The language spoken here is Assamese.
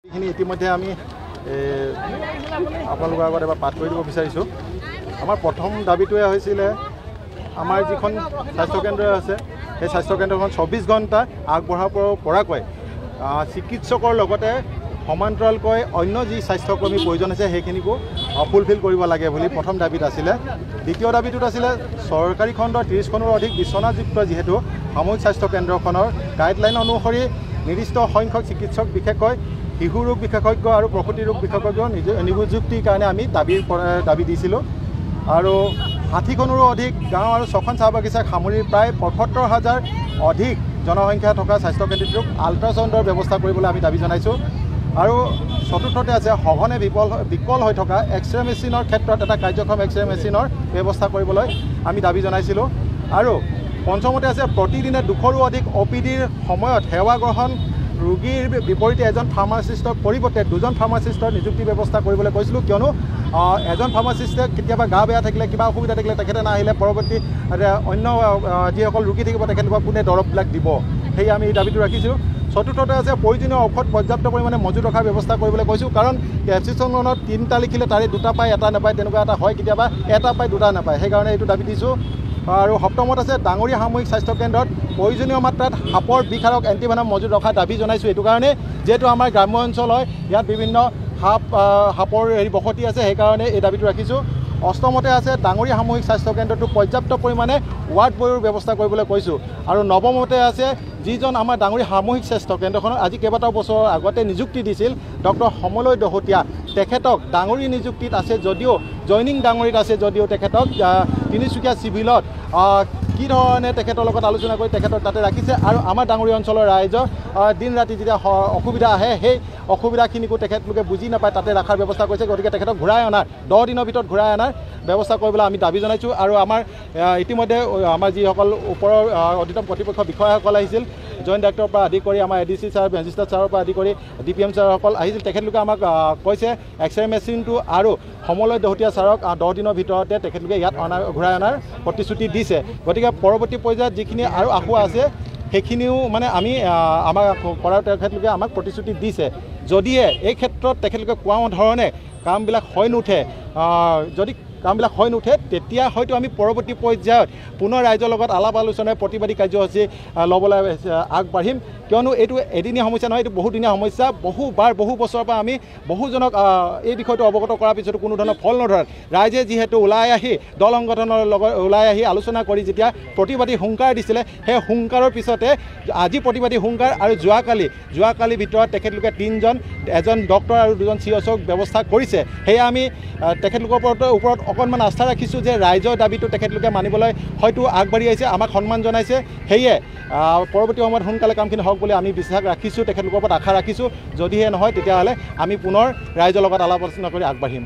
এইখিনি ইতিমধ্যে আমি আপোনালোকৰ আগত এবাৰ পাঠ কৰি দিব বিচাৰিছোঁ। আমাৰ প্ৰথম দাবীটোৱে হৈছিলে আমাৰ যিখন স্বাস্থ্যকেন্দ্ৰ আছে সেই স্বাস্থ্যকেন্দ্ৰখন 24 ঘণ্টা আগবঢ়াব পৰাকৈ চিকিৎসকৰ লগতে সমান্তৰালকৈ অন্য যি স্বাস্থ্যকৰ্মী প্ৰয়োজন আছে সেইখিনিকো ফুলফিল কৰিব লাগে বুলি প্ৰথম দাবীত আছিলে। দ্বিতীয় দাবীটোত আছিলে চৰকাৰী খণ্ডৰ 30খনৰো অধিক বিচনাযুক্ত যিহেতু সামূহিক স্বাস্থ্যকেন্দ্ৰখনৰ গাইডলাইন অনুসৰি নিৰ্দিষ্ট সংখ্যক চিকিৎসক বিশেষকৈ শিশু ৰোগ বিশেষজ্ঞ আৰু প্ৰসূতি ৰোগ বিশেষজ্ঞ নিযুক্তিৰ কাৰণে আমি দাবী দিছিলোঁ। আৰু 60খনৰো অধিক গাঁও আৰু 6খন চাহ বাগিচাক সামৰি প্ৰায় ৭৫,০০০ অধিক জনসংখ্যা থকা স্বাস্থ্যকেন্দ্ৰটোক আল্ট্ৰাচাউণ্ডৰ ব্যৱস্থা কৰিবলৈ আমি দাবী জনাইছোঁ। আৰু চতুৰ্থতে আছে সঘনে বিকল হৈ থকা এক্সৰে মেচিনৰ ক্ষেত্ৰত এটা কাৰ্যক্ষম এক্সৰে মেচিনৰ ব্যৱস্থা কৰিবলৈ আমি দাবী জনাইছিলোঁ। আৰু পঞ্চমতে আছে প্ৰতিদিনে 200ৰো অধিক OPDৰ সময়ত সেৱা গ্ৰহণ ৰোগীৰ বিপৰীতে এজন ফাৰ্মাচিষ্টৰ পৰিৱৰ্তে 2জন ফাৰ্মাচিষ্টৰ নিযুক্তি ব্যৱস্থা কৰিবলৈ কৈছিলোঁ, কিয়নো এজন ফাৰ্মাচিষ্টে কেতিয়াবা গা বেয়া থাকিলে কিবা অসুবিধা থাকিলে তেখেতে নাহিলে পৰৱৰ্তী অন্য যিসকল ৰোগী থাকিব তেখেতলোকক কোনে দৰৱবিলাক দিব, সেয়ে আমি এই দাবীটো ৰাখিছোঁ। চতুৰ্থতে আছে প্ৰয়োজনীয় ঔষধ পৰ্যাপ্ত পৰিমাণে মজুত ৰখাৰ ব্যৱস্থা কৰিবলৈ কৈছোঁ, কাৰণ প্ৰেছক্ৰিপশ্যনত 3টা লিখিলে তাৰে 2টা পায় 1টা নাপায়, তেনেকুৱা এটা হয়, কেতিয়াবা 1টা পায় 2টা নাপায়, সেইকাৰণে এইটো দাবী দিছোঁ। আৰু সপ্তমত আছে ডাঙৰীয়া সামূহিক স্বাস্থ্যকেন্দ্ৰত প্ৰয়োজনীয় মাত্ৰাত সাপৰ বিষাৰক এণ্টিভেনম মজুত ৰখাৰ দাবী জনাইছোঁ। এইটো কাৰণে যিহেতু আমাৰ গ্ৰাম্য অঞ্চল হয়, ইয়াত বিভিন্ন সাপৰ বসতি আছে, সেইকাৰণে এই দাবীটো ৰাখিছোঁ। অষ্টমতে আছে ডাঙৰীয়া সামূহিক স্বাস্থ্যকেন্দ্ৰটো পৰ্যাপ্ত পৰিমাণে ৱাৰ্ড বয়ৰ ব্যৱস্থা কৰিবলৈ কৈছোঁ। আৰু নৱমতে আছে যিজন আমাৰ ডাঙৰীয়া সামূহিক স্বাস্থ্যকেন্দ্ৰখনত আজি কেইবাটাও বছৰৰ আগতে নিযুক্তি দিছিল ডক্টৰ সমলয় দহোতীয়া, তেখেতক ডাঙৰী নিযুক্তিত আছে যদিও জইনিং ডাঙৰীত আছে যদিও তেখেতক তিনিচুকীয়া চিভিলত কি ধৰণে তেখেতৰ লগত আলোচনা কৰি তেখেতক তাতে ৰাখিছে। আৰু আমাৰ ডাঙৰীয়া অঞ্চলৰ ৰাইজৰ দিন ৰাতি যেতিয়া অসুবিধা আহে সেই অসুবিধাখিনিকো তেখেতলোকে বুজি নাপায়, তাতে ৰখাৰ ব্যৱস্থা কৰিছে। গতিকে তেখেতক ঘূৰাই অনাৰ 10 দিনৰ ভিতৰত ঘূৰাই অনাৰ ব্যৱস্থা কৰিবলৈ আমি দাবী জনাইছোঁ। আৰু আমাৰ ইতিমধ্যে আমাৰ যিসকল ওপৰৰ অধীতম কৰ্তৃপক্ষ বিষয়াসকল আহিছিল, জইণ্ট ডাইৰেক্টৰৰ পৰা আদি কৰি আমাৰ ADC ছাৰ, মেজিষ্ট্ৰেট ছাৰৰ পৰা আদি কৰি DPM ছাৰসকল আহিছিল, তেখেতলোকে আমাক কৈছে এক্সৰে মেচিনটো আৰু সমলয় দহোতীয়া ছাৰক 10 দিনৰ ভিতৰতে তেখেতলোকে ইয়াত ঘূৰাই অনাৰ প্ৰতিশ্ৰুতি দিছে। গতিকে পৰৱৰ্তী পৰ্যায়ত যিখিনি আৰু আশা আছে সেইখিনিও মানে আমি আমাক কৰাৰ তেখেতলোকে আমাক প্ৰতিশ্ৰুতি দিছে। যদিহে এই ক্ষেত্ৰত তেখেতলোকে কোৱা ধৰণে কামবিলাক হৈ নুঠে, যদি কামবিলাক হৈ নুঠে তেতিয়া হয়তো আমি পৰৱৰ্তী পৰ্যায়ত পুনৰ ৰাইজৰ লগত আলাপ আলোচনাৰে প্ৰতিবাদী কাৰ্যসূচী ল'বলৈ আগবাঢ়িম, কিয়নো এইটো এদিনীয়া সমস্যা নহয়, এইটো বহুদিনীয়া সমস্যা। বহু বছৰৰ পৰা আমি বহুজনক এই বিষয়টো অৱগত কৰাৰ পিছতো কোনো ধৰণৰ ফল নধৰাত ৰাইজে যিহেতু ওলাই আহি দল সংগঠনৰ লগত ওলাই আহি আলোচনা কৰি যেতিয়া প্ৰতিবাদী হুংকাৰ দিছিলে, সেই হুংকাৰৰ পিছতে আজি প্ৰতিবাদী হুংকাৰ আৰু যোৱাকালিৰ ভিতৰত তেখেতলোকে 3জন, এজন ডক্টৰ আৰু 2জন CSOক ব্যৱস্থা কৰিছে। সেয়ে আমি তেখেতলোকৰ ওপৰত অকণমান আস্থা ৰাখিছোঁ যে ৰাইজৰ দাবীটো তেখেতলোকে মানিবলৈ হয়তো আগবাঢ়ি আহিছে, আমাক সন্মান জনাইছে। সেয়ে পৰৱৰ্তী সময়ত সোনকালে কামখিনি হওক বুলি আমি বিশ্বাস ৰাখিছোঁ, তেখেতলোকৰ ওপৰত আশা ৰাখিছোঁ। যদিহে নহয় তেতিয়াহ'লে আমি পুনৰ ৰাইজৰ লগত আলাপ আলোচনা কৰি আগবাঢ়িম।